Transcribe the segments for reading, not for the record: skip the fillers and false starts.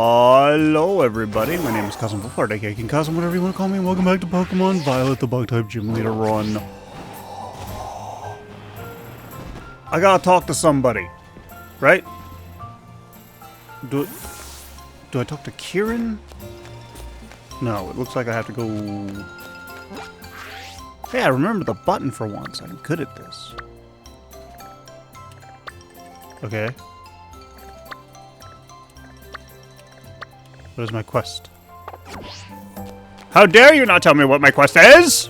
Hello everybody, my name is Kazm Vulfhart, aka King Kazm, whatever you want to call me, and welcome back to Pokemon Violet, the Bug-type Gym Leader run. I gotta talk to somebody, right? Do I talk to Kieran? No, it looks like I have to go... Hey, I remember the button for once, I'm good at this. Okay. What is my quest? How dare you not tell me what my quest is?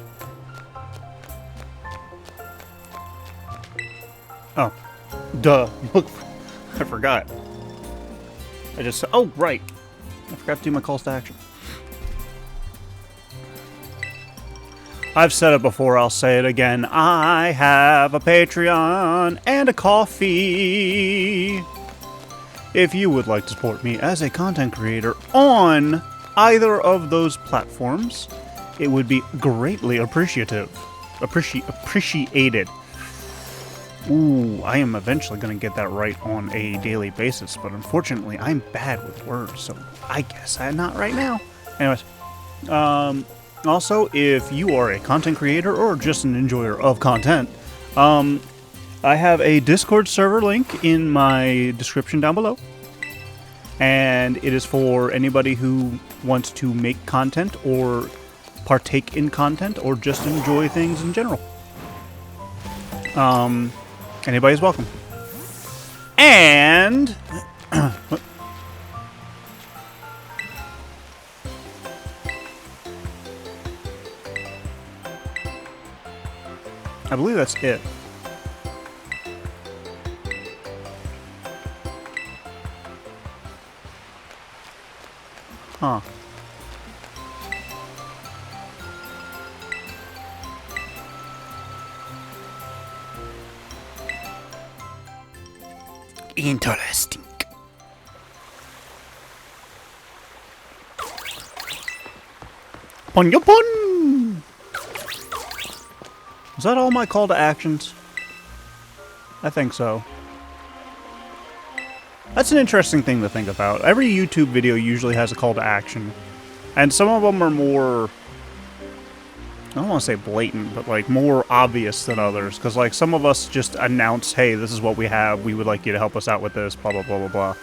Oh. Duh. Look. I forgot. Oh, right. I forgot to do my calls to action. I've said it before, I'll say it again. I have a Patreon and a coffee. If you would like to support me as a content creator on either of those platforms, it would be greatly appreciated. Ooh, I am eventually going to get that right on a daily basis, but unfortunately, I'm bad with words, so I guess I'm not right now. Anyways, also, if you are a content creator or just an enjoyer of content, I have a Discord server link in my description down below. And it is for anybody who wants to make content or partake in content or just enjoy things in general. Anybody's welcome. And... what? I believe that's it. Huh. Interesting. Pon yo pon! Is that all my call to actions? I think so. That's an interesting thing to think about. Every YouTube video usually has a call to action. And some of them are more... I don't want to say blatant, but like more obvious than others. Because like some of us just announce, hey, this is what we have. We would like you to help us out with this, blah, blah, blah, blah, blah.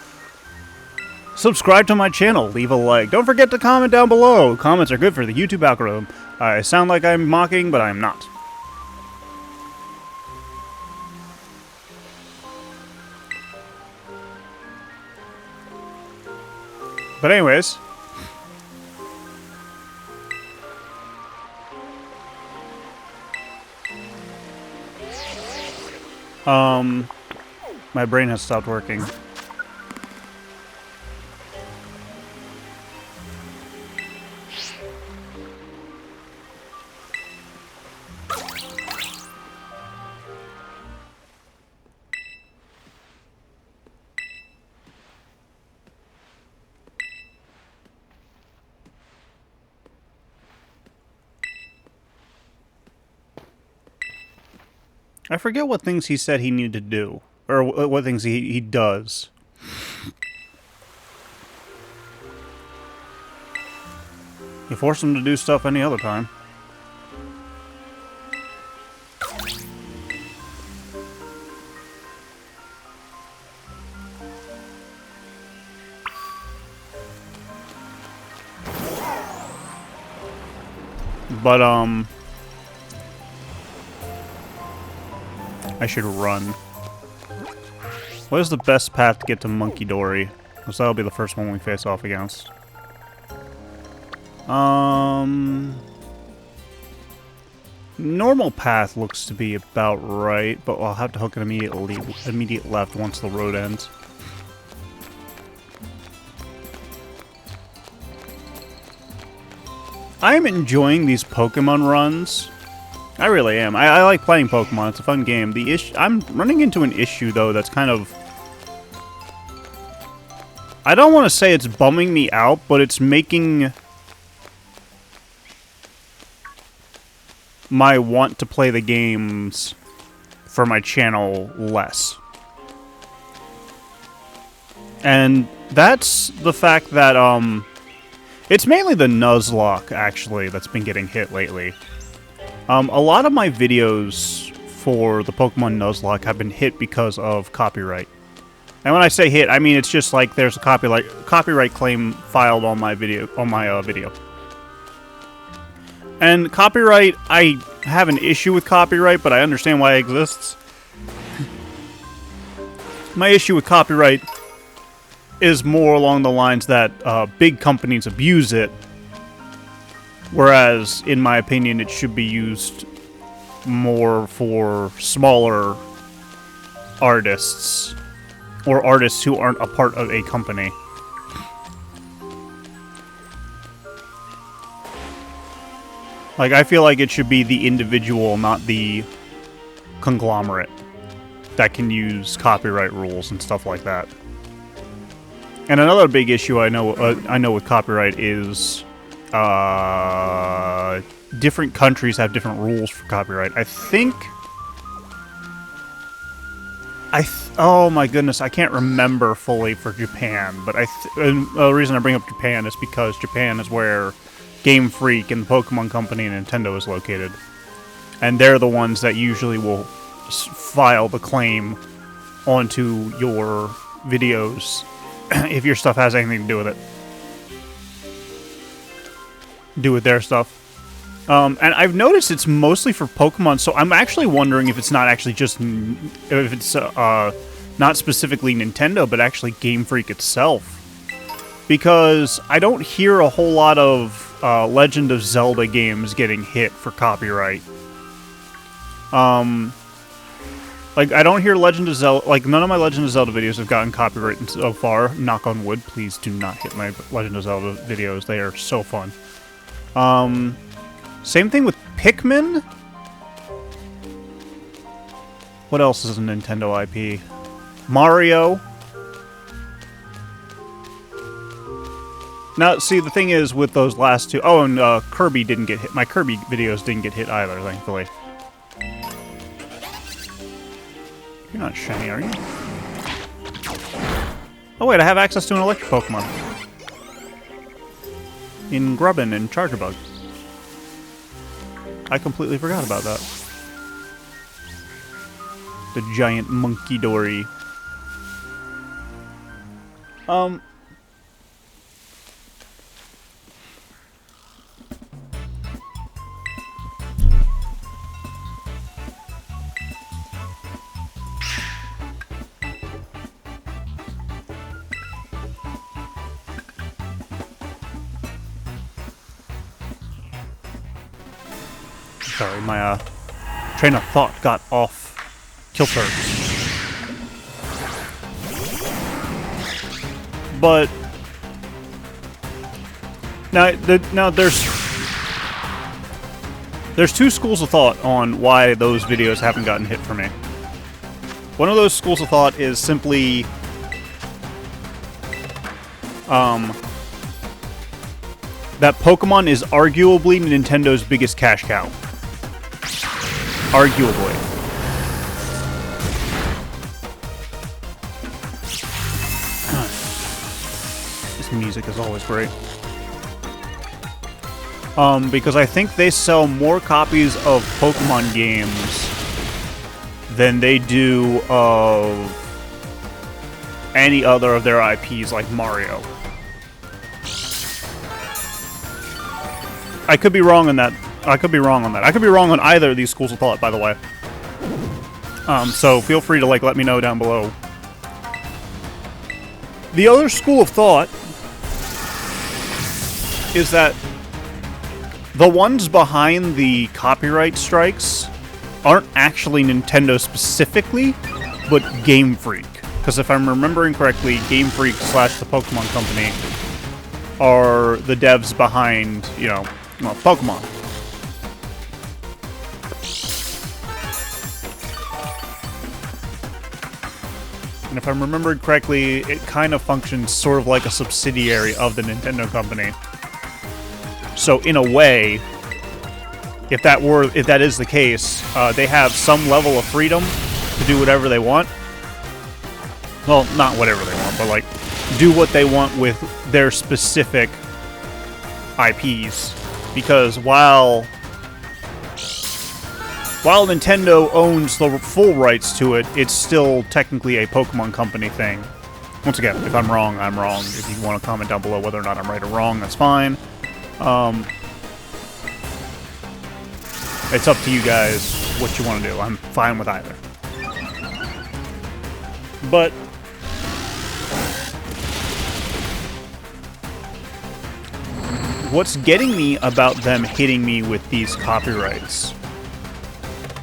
Subscribe to my channel. Leave a like. Don't forget to comment down below. Comments are good for the YouTube algorithm. I sound like I'm mocking, but I'm not. But anyways, my brain has stopped working. I forget what things he said he needed to do. Or what things he does. You force him to do stuff any other time. But, I should run. What is the best path to get to Monkey Dory? Because that'll be the first one we face off against. Normal path looks to be about right, but I'll have to hook an immediate left once the road ends. I'm enjoying these Pokemon runs. I really am. I like playing Pokemon. It's a fun game. I'm running into an issue, though, that's kind of... I don't want to say it's bumming me out, but it's making my want to play the games for my channel less. And that's the fact that, it's mainly the Nuzlocke, actually, that's been getting hit lately. A lot of my videos for the Pokemon Nuzlocke have been hit because of copyright. And when I say hit, I mean it's just like there's a copyright claim filed on my video, video. And copyright, I have an issue with copyright, but I understand why it exists. My issue with copyright is more along the lines that big companies abuse it, whereas, in my opinion, it should be used more for smaller artists, or artists who aren't a part of a company. Like, I feel like it should be the individual, not the conglomerate, that can use copyright rules and stuff like that. And another big issue I know with copyright is different countries have different rules for copyright. I think oh my goodness, I can't remember fully for Japan, but the reason I bring up Japan is because Japan is where Game Freak and the Pokemon Company and Nintendo is located. And they're the ones that usually will file the claim onto your videos if your stuff has anything to do with it. Do with their stuff. And I've noticed it's mostly for Pokemon, so I'm actually wondering if it's not actually just... if it's not specifically Nintendo, but actually Game Freak itself. Because I don't hear a whole lot of Legend of Zelda games getting hit for copyright. Like, I don't hear Legend of Zelda... Like, none of my Legend of Zelda videos have gotten copyrighted so far. Knock on wood, please do not hit my Legend of Zelda videos. They are so fun. Same thing with Pikmin? What else is a Nintendo IP? Mario. Now, see, the thing is with those last two... Oh, and Kirby didn't get hit. My Kirby videos didn't get hit either, thankfully. You're not shiny, are you? Oh wait, I have access to an electric Pokemon. In Grubbin and Chargerbug. I completely forgot about that. The giant monkey dory. Sorry, my train of thought got off kilter. But now there's two schools of thought on why those videos haven't gotten hit for me. One of those schools of thought is simply that Pokemon is arguably Nintendo's biggest cash cow. Arguably. This music is always great. Because I think they sell more copies of Pokemon games than they do of any other of their IPs like Mario. I could be wrong on that. I could be wrong on that. I could be wrong on either of these schools of thought, by the way. So feel free to, like, let me know down below. The other school of thought is that the ones behind the copyright strikes aren't actually Nintendo specifically, but Game Freak. Because if I'm remembering correctly, Game Freak / the Pokemon Company are the devs behind, you know, well, Pokemon. And if I'm remembering correctly, it kind of functions sort of like a subsidiary of the Nintendo company. So in a way, if that is the case, they have some level of freedom to do whatever they want. Well, not whatever they want, but like do what they want with their specific IPs. Because while Nintendo owns the full rights to it, it's still technically a Pokemon Company thing. Once again, if I'm wrong, I'm wrong. If you want to comment down below whether or not I'm right or wrong, that's fine. It's up to you guys what you want to do. I'm fine with either. But what's getting me about them hitting me with these copyrights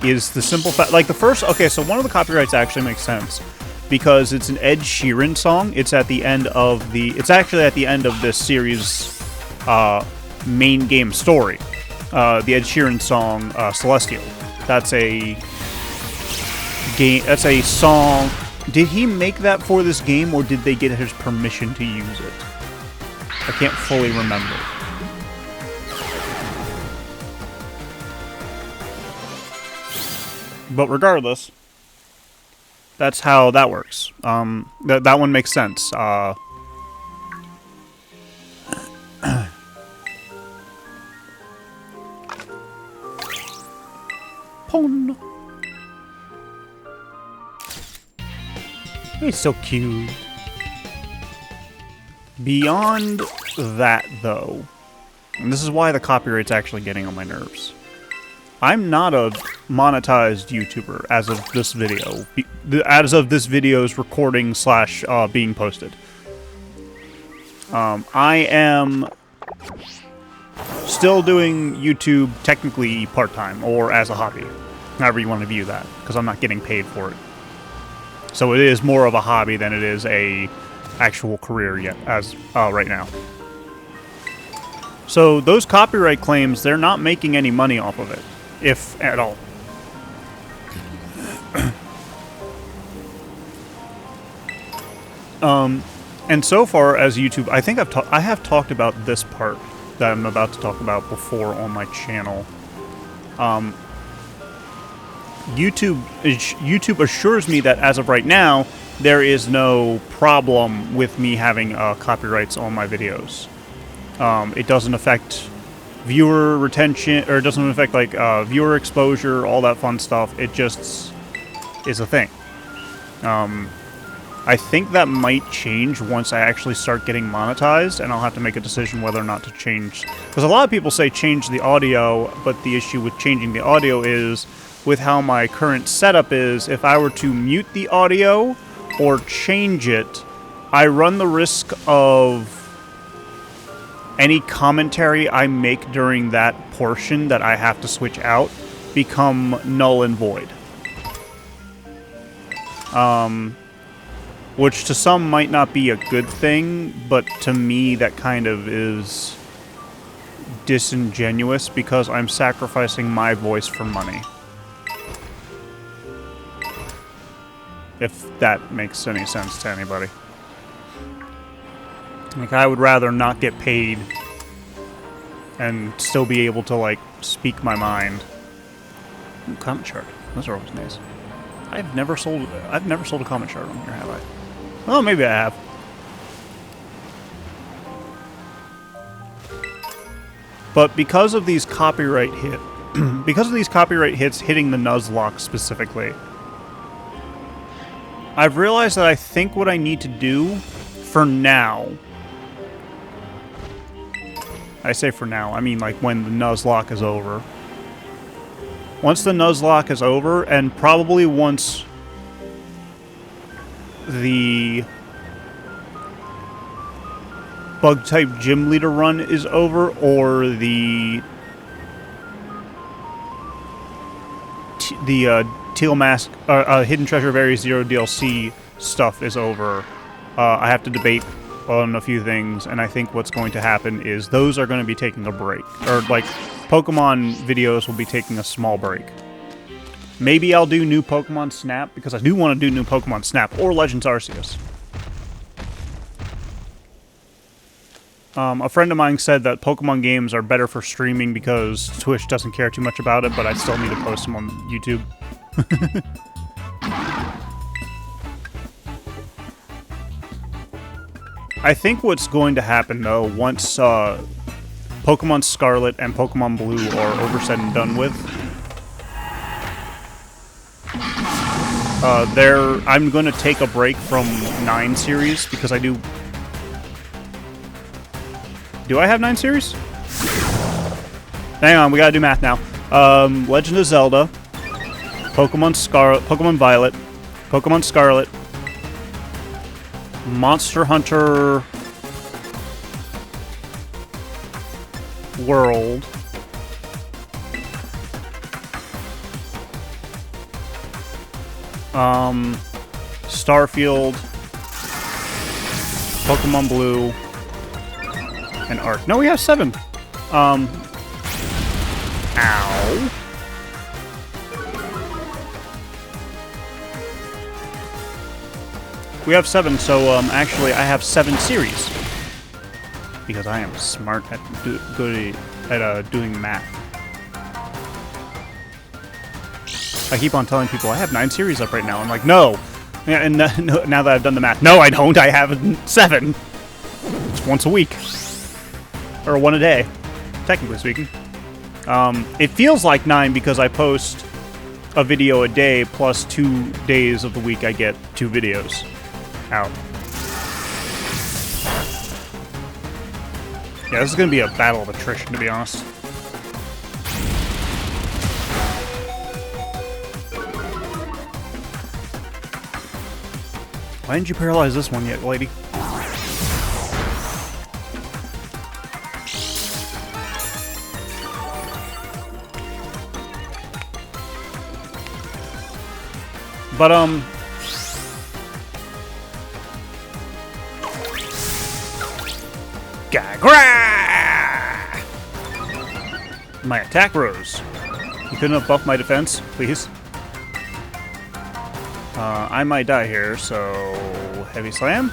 is the simple fact, like the first, okay, so one of the copyrights actually makes sense because it's an Ed Sheeran song. It's at the end of it's actually at the end of this series' main game story. The Ed Sheeran song, Celestial. That's a game, that's a song. Did he make that for this game, or did they get his permission to use it? I can't fully remember. But regardless, that's how that works. That one makes sense. Pon. He's so cute. Beyond that, though, and this is why the copyright's actually getting on my nerves. I'm not a monetized YouTuber as of this video. As of this video's recording / being posted. I am still doing YouTube technically part-time or as a hobby. However you want to view that, because I'm not getting paid for it. So it is more of a hobby than it is a actual career yet, as right now. So those copyright claims, they're not making any money off of it, if at all. And so far as YouTube, I think I have talked about this part that I'm about to talk about before on my channel. YouTube assures me that as of right now, there is no problem with me having copyrights on my videos. It doesn't affect viewer retention, or it doesn't affect like viewer exposure, all that fun stuff. It just is a thing. I think that might change once I actually start getting monetized, and I'll have to make a decision whether or not to change. Because a lot of people say change the audio, but the issue with changing the audio is, with how my current setup is, if I were to mute the audio or change it, I run the risk of any commentary I make during that portion that I have to switch out become null and void. Which to some might not be a good thing, but to me that kind of is disingenuous because I'm sacrificing my voice for money. If that makes any sense to anybody. Like, I would rather not get paid and still be able to, like, speak my mind. Ooh, comment shard. Those are always nice. I've never sold a comment shard on here, have I? Well, maybe I have. But because of these copyright hits hitting the Nuzlocke specifically, I've realized that I think what I need to do for now, I say for now, I mean like when the Nuzlocke is over. Once the Nuzlocke is over, and probably once the Bug-type Gym Leader run is over, or the Teal Mask, Hidden Treasure of Area Zero DLC stuff is over, I have to debate on a few things, and I think what's going to happen is those are going to be taking a break. Or, like, Pokemon videos will be taking a small break. Maybe I'll do new Pokemon Snap, because I do want to do new Pokemon Snap, or Legends Arceus. A friend of mine said that Pokemon games are better for streaming because Twitch doesn't care too much about it, but I still need to post them on YouTube. I think what's going to happen, though, once Pokemon Scarlet and Pokemon Blue are over said and done with, I'm going to take a break from 9 series, because I do... Do I have 9 series? Hang on, we gotta do math now. Legend of Zelda, Pokemon Violet, Pokemon Scarlet, Monster Hunter World, Starfield, Pokemon Blue, and Arc. No, we have 7. Ow. We have 7, so actually I have 7 series. Because I am smart at doing math. I keep on telling people I have 9 series up right now. I'm like, no. Yeah, and now that I've done the math, no, I don't. I have 7. It's once a week. Or 1 a day, technically speaking. It feels like 9 because I post a video a day plus 2 days of the week I get 2 videos out. Yeah, this is going to be a battle of attrition, to be honest. Why didn't you paralyze this one yet, lady? But, Gagra! My attack rose. You couldn't have buffed my defense, please? I might die here, so... Heavy Slam?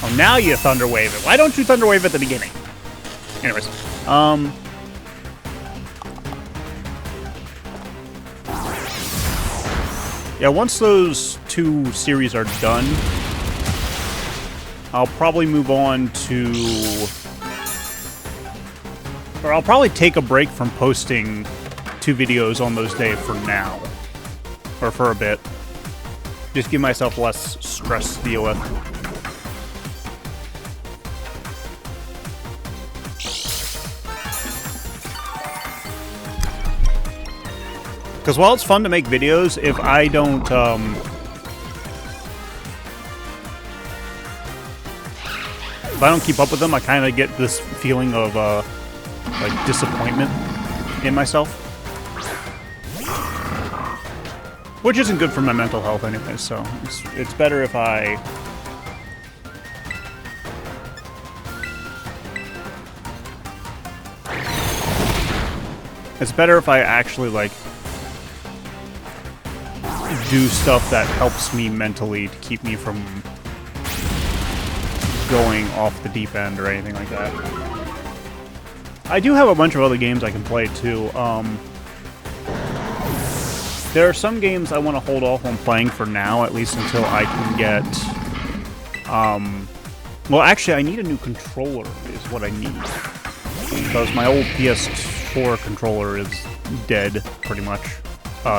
Oh, now you Thunder Wave it. Why don't you Thunder Wave at the beginning? Anyways, yeah, once those 2 series are done, I'll probably move on to... Or I'll probably take a break from posting 2 videos on those days for now. Or for a bit. Just give myself less stress to deal with. Because while it's fun to make videos, if I don't, keep up with them, I kind of get this feeling of, like, disappointment in myself. Which isn't good for my mental health anyway, so it's better if I... It's better if I actually, like, do stuff that helps me mentally to keep me from going off the deep end or anything like that. I do have a bunch of other games I can play, too. There are some games I want to hold off on playing for now, at least until I can get... Well, actually, I need a new controller, is what I need. Because my old PS4 controller is dead, pretty much.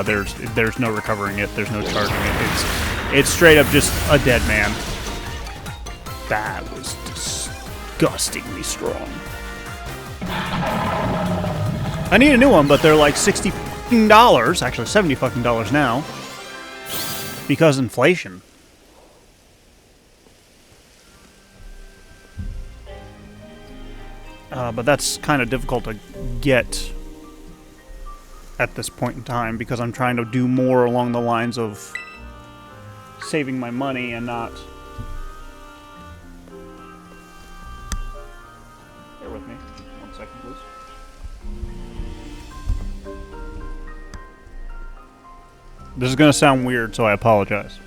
There's no recovering it, there's no charging it. It's straight up just a dead man. That was disgustingly strong. I need a new one, but they're like $60, actually $70 now, because inflation. But that's kind of difficult to get at this point in time, because I'm trying to do more along the lines of saving my money and not... Bear with me. 1 second, please. This is going to sound weird, so I apologize.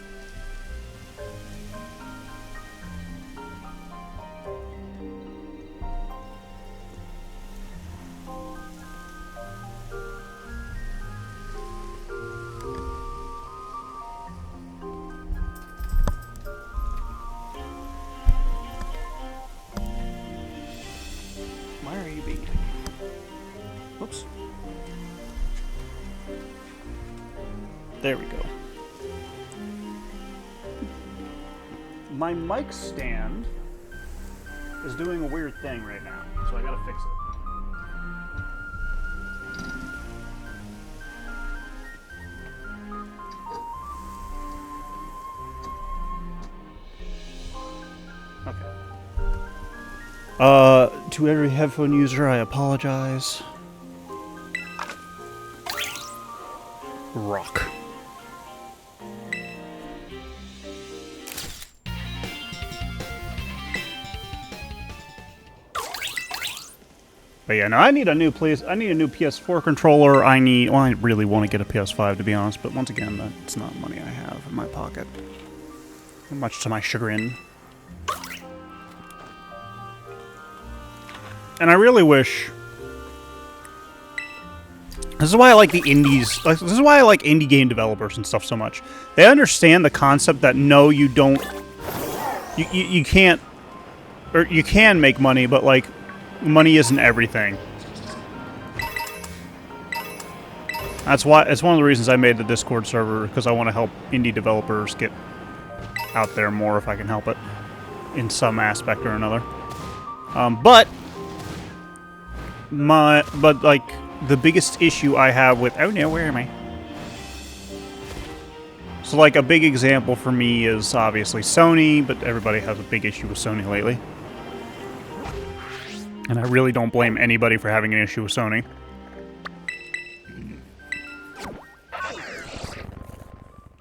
baby. Whoops. There we go. My mic stand is doing a weird thing right now, so I gotta fix it. To every headphone user, I apologize. Rock. But yeah, no, I need a new PS4 controller. Well, I really want to get a PS5 to be honest, but once again, that's not money I have in my pocket. Much to my chagrin. And I really wish... This is why I like the indies... This is why I like indie game developers and stuff so much. They understand the concept that no, you don't... You can't... Or you can make money, but, like, money isn't everything. That's why... It's one of the reasons I made the Discord server, because I want to help indie developers get out there more if I can help it. In some aspect or another. But, like, the biggest issue I have with... Oh no, where am I? So, like, a big example for me is obviously Sony, but everybody has a big issue with Sony lately. And I really don't blame anybody for having an issue with Sony.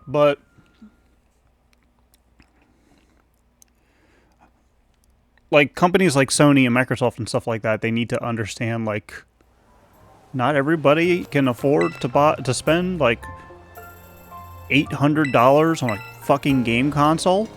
But... like, companies like Sony and Microsoft and stuff like that, they need to understand, like, not everybody can afford to spend, like, $800 on a fucking game console.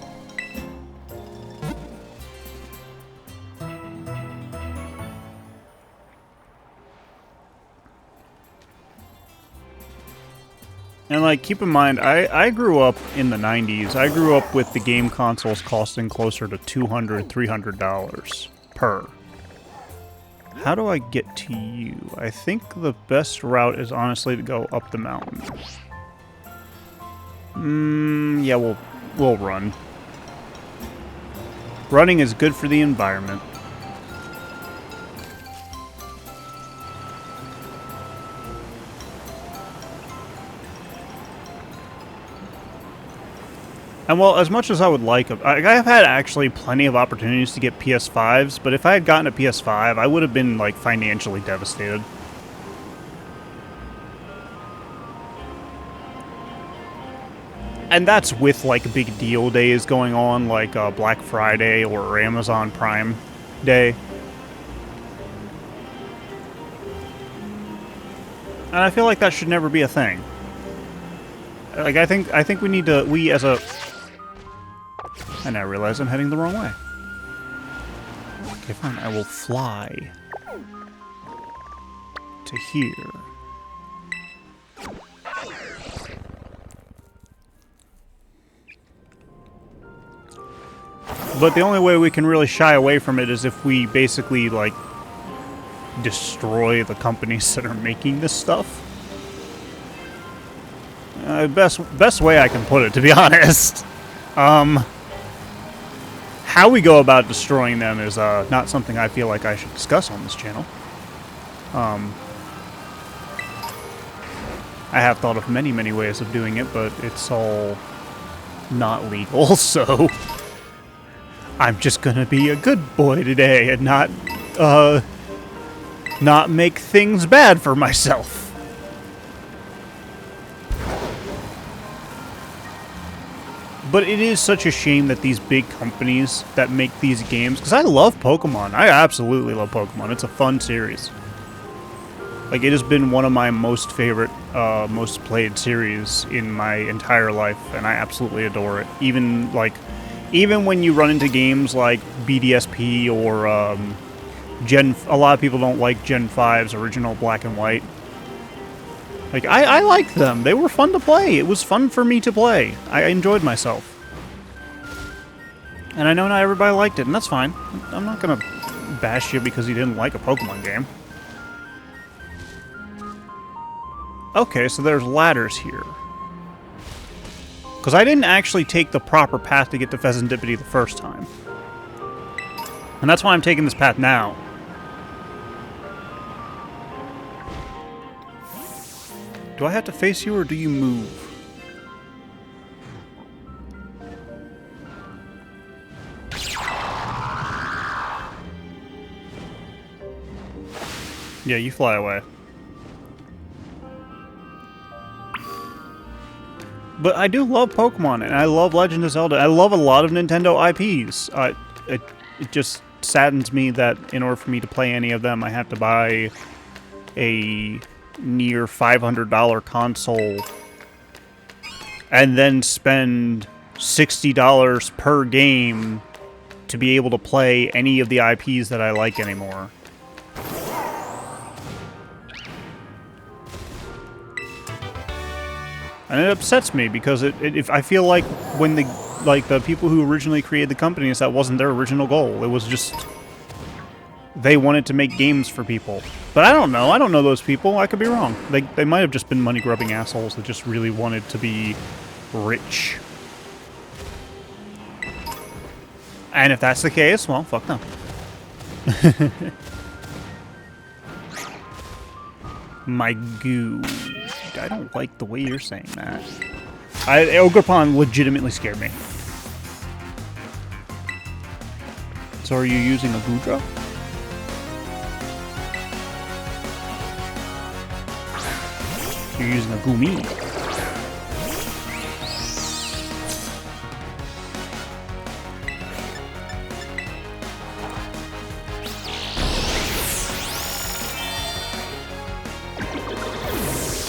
And, like, keep in mind, I grew up in the 90s. I grew up with the game consoles costing closer to $200, $300 per. How do I get to you? I think the best route is honestly to go up the mountain. Yeah, we'll run. Running is good for the environment. And well, as much as I would like, I've had actually plenty of opportunities to get PS5s, but if I had gotten a PS5, I would have been, like, financially devastated. And that's with, like, big deal days going on, like Black Friday or Amazon Prime Day. And I feel like that should never be a thing. Like, I think we need to, and I realize I'm heading the wrong way. Okay, fine. I will fly to here. But the only way we can really shy away from it is if we basically, like, destroy the companies that are making this stuff. Best way I can put it, to be honest. How we go about destroying them is not something I feel like I should discuss on this channel. I have thought of many, many ways of doing it, but it's all not legal, so I'm just gonna be a good boy today and not make things bad for myself. But it is such a shame that these big companies that make these games... Because I love Pokémon. I absolutely love Pokémon. It's a fun series. Like, it has been one of my most favorite, most played series in my entire life. And I absolutely adore it. Even when you run into games like BDSP or a lot of people don't like Gen 5's original Black and White. Like, I like them. They were fun to play. It was fun for me to play. I enjoyed myself. And I know not everybody liked it, and that's fine. I'm not gonna bashed you because he didn't like a Pokemon game. Okay, so there's ladders here. Because I didn't actually take the proper path to get to Pheasantipity the first time. And that's why I'm taking this path now. Do I have to face you, or do you move? Yeah, you fly away. But I do love Pokemon, and I love Legend of Zelda. I love a lot of Nintendo IPs. It just saddens me that in order for me to play any of them, I have to buy a near $500 console and then spend $60 per game to be able to play any of the IPs that I like anymore. And it upsets me because I feel like when the people who originally created the companies, that wasn't their original goal. It was just they wanted to make games for people. But I don't know. I don't know those people. I could be wrong. They might have just been money-grubbing assholes that just really wanted to be rich. And if that's the case, well, fuck them. My goo. I don't like the way you're saying that. Ogrepon legitimately scared me. So are you using a Goodra? You're using a Goomy.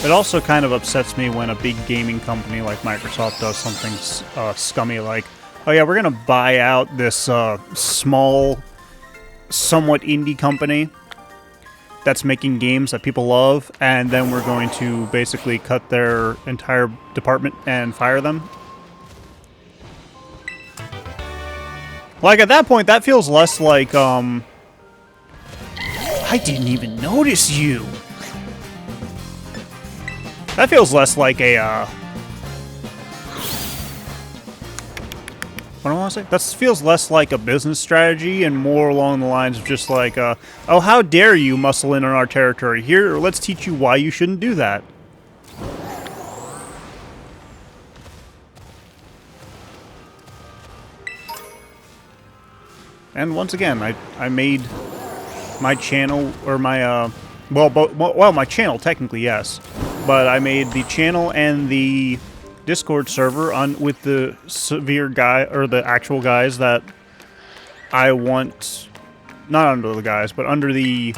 It also kind of upsets me when a big gaming company like Microsoft does something scummy like, oh yeah, we're going to buy out this small, somewhat indie company that's making games that people love, and then we're going to basically cut their entire department and fire them. Like, at that point, that feels less like, I didn't even notice you! That feels less like a, what do I want to say? That feels less like a business strategy and more along the lines of just like, oh, how dare you muscle in on our territory? Here, let's teach you why you shouldn't do that. And once again, I made my channel, or my, well, my channel, technically, yes. But I made the channel and the Discord server with the severe guy, or the actual guys that I want, not under the guys, but under the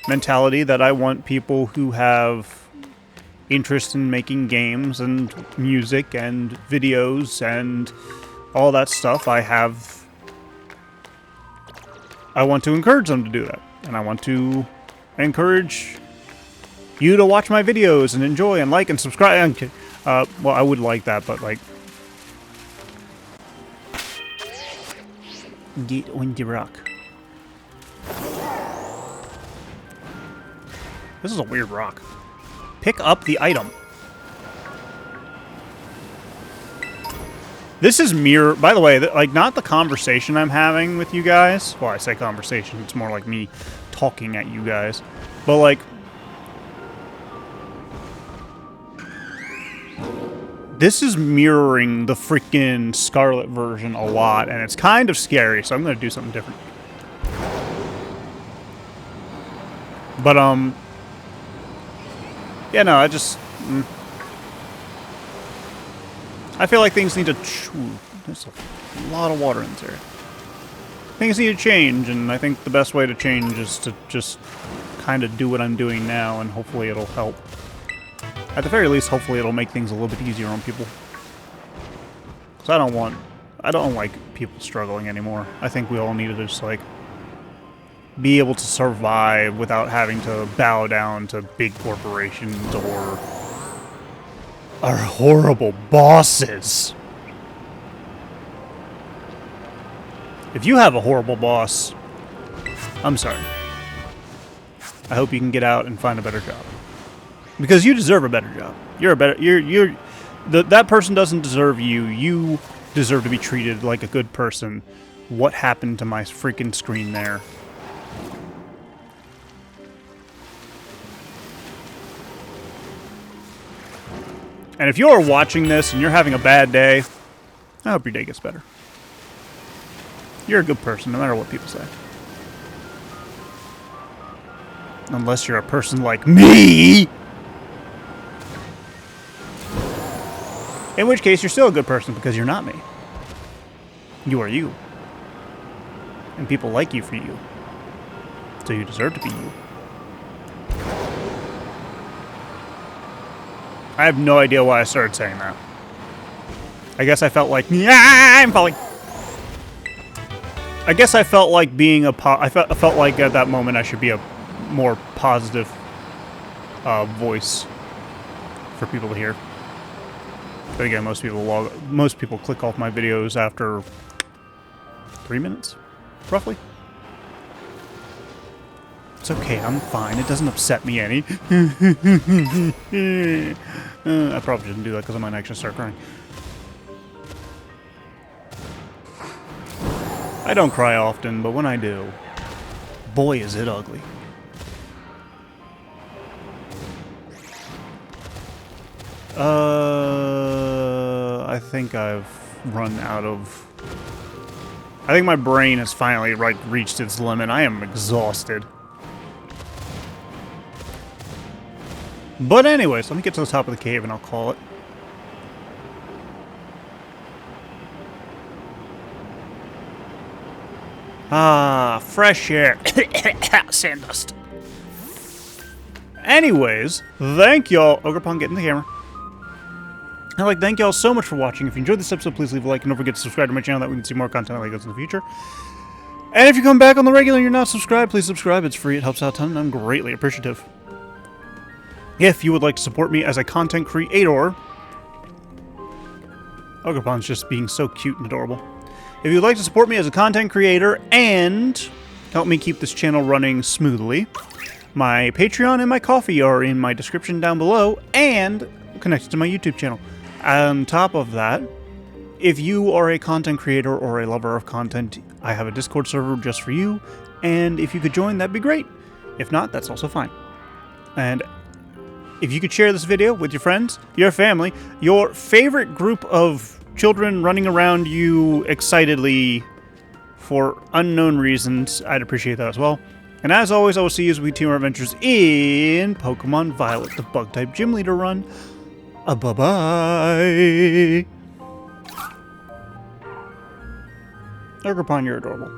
mentality that I want people who have interest in making games and music and videos and all that stuff. I want to encourage them to do that, and I want to encourage you to watch my videos and enjoy and like and subscribe. Well, I would like that, but like, get on the rock. This is a weird rock. Pick up the item. This is mirror, by the way, like, not the conversation I'm having with you guys. Well, I say conversation, it's more like me talking at you guys. But, like, this is mirroring the freaking Scarlet version a lot, and it's kind of scary, so I'm going to do something different. But, yeah, no, I just... I feel like things need to... There's a lot of water in there. Things need to change, and I think the best way to change is to just kind of do what I'm doing now, and hopefully it'll help. At the very least, hopefully it'll make things a little bit easier on people. Because I don't like people struggling anymore. I think we all need to just, like, be able to survive without having to bow down to big corporations or our horrible bosses. If you have a horrible boss, I'm sorry. I hope you can get out and find a better job. Because you deserve a better job. That person doesn't deserve you. You deserve to be treated like a good person. What happened to my freaking screen there? And if you're watching this and you're having a bad day, I hope your day gets better. You're a good person, no matter what people say. Unless you're a person like me! In which case, you're still a good person because you're not me. You are you. And people like you for you. So you deserve to be you. I have no idea why I started saying that. I guess I felt like, I'm falling. I guess I felt like being I felt like at that moment I should be a more positive voice for people to hear. But again, most people click off my videos after 3 minutes, roughly. It's okay, I'm fine. It doesn't upset me any. I probably shouldn't do that because I might actually start crying. I don't cry often, but when I do, boy is it ugly. I think I've run out of... I think my brain has finally reached its limit. I am exhausted. But anyways, let me get to the top of the cave and I'll call it. Ah, fresh air. Sand dust. Anyways, thank y'all. Ogrepon, get in the camera. I'd like to thank y'all so much for watching. If you enjoyed this episode, please leave a like and don't forget to subscribe to my channel that we can see more content like this in the future. And if you come back on the regular and you're not subscribed, please subscribe. It's free. It helps out a ton and I'm greatly appreciative. If you would like to support me as a content creator... Ogrepon's just being so cute and adorable. If you'd like to support me as a content creator and help me keep this channel running smoothly, my Patreon and my Ko-fi are in my description down below and connected to my YouTube channel. On top of that, if you are a content creator or a lover of content, I have a Discord server just for you, and if you could join, that'd be great. If not, that's also fine. And if you could share this video with your friends, your family, your favorite group of children running around you excitedly for unknown reasons, I'd appreciate that as well. And as always, I will see you as we continue our adventures in Pokemon Violet, the Bug-type Gym Leader run. Bye-bye. Ogrepon, you're adorable.